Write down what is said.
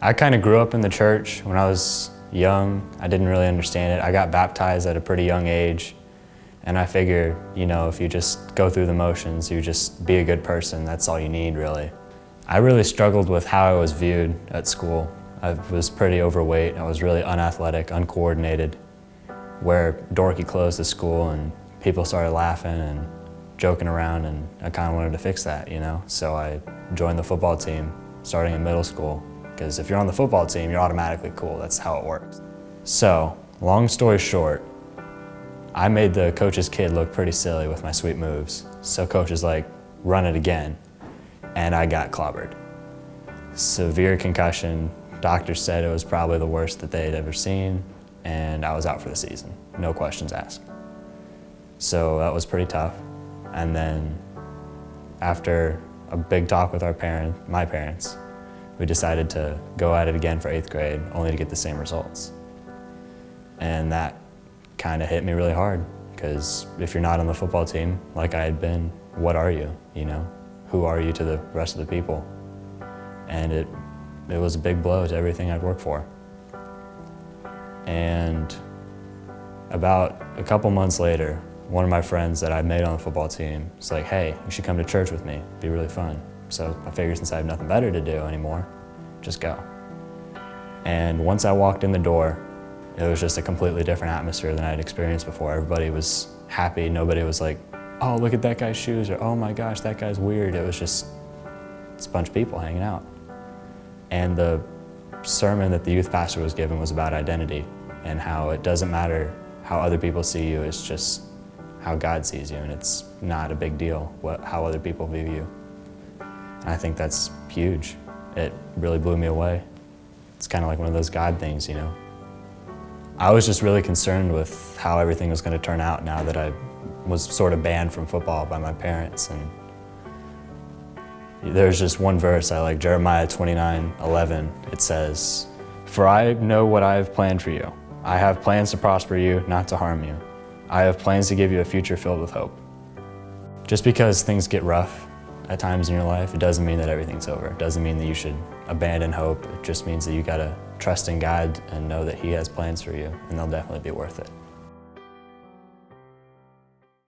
I kind of grew up in the church when I was young. I didn't really understand it. I got baptized at a pretty young age, and I figured, you know, if you just go through the motions, you just be a good person, that's all you need, really. I really struggled with how I was viewed at school. I was pretty overweight. I was really unathletic, uncoordinated. Wear dorky clothes to school, and people started laughing and joking around, and I kind of wanted to fix that, you know? So I joined the football team starting in middle school, because if you're on the football team, you're automatically cool. That's how it works. So, long story short, I made the coach's kid look pretty silly with my sweet moves. So coach is like, run it again. And I got clobbered. Severe concussion. Doctors said it was probably the worst that they had ever seen, and I was out for the season. No questions asked. So that was pretty tough. And then after a big talk with my parents, we decided to go at it again for 8th grade, only to get the same results. And that kind of hit me really hard, because if you're not on the football team, like I had been, what are you, you know? Who are you to the rest of the people? And it was a big blow to everything I'd worked for. And about a couple months later, one of my friends that I made on the football team was like, hey, you should come to church with me, it'd be really fun. So I figured since I have nothing better to do anymore, just go. And once I walked in the door, it was just a completely different atmosphere than I'd experienced before. Everybody was happy. Nobody was like, oh, look at that guy's shoes, or oh my gosh, that guy's weird. It was just a bunch of people hanging out. And the sermon that the youth pastor was giving was about identity and how it doesn't matter how other people see you, it's just how God sees you, and it's not a big deal how other people view you. And I think that's huge. It really blew me away. It's kind of like one of those God things, you know. I was just really concerned with how everything was going to turn out now that I was sort of banned from football by my parents. And there's just one verse I like, Jeremiah 29:11. It says, "For I know what I have planned for you. I have plans to prosper you, not to harm you. I have plans to give you a future filled with hope." Just because things get rough at times in your life, it doesn't mean that everything's over. It doesn't mean that you should abandon hope. It just means that you gotta trust in God and know that He has plans for you, and they'll definitely be worth it.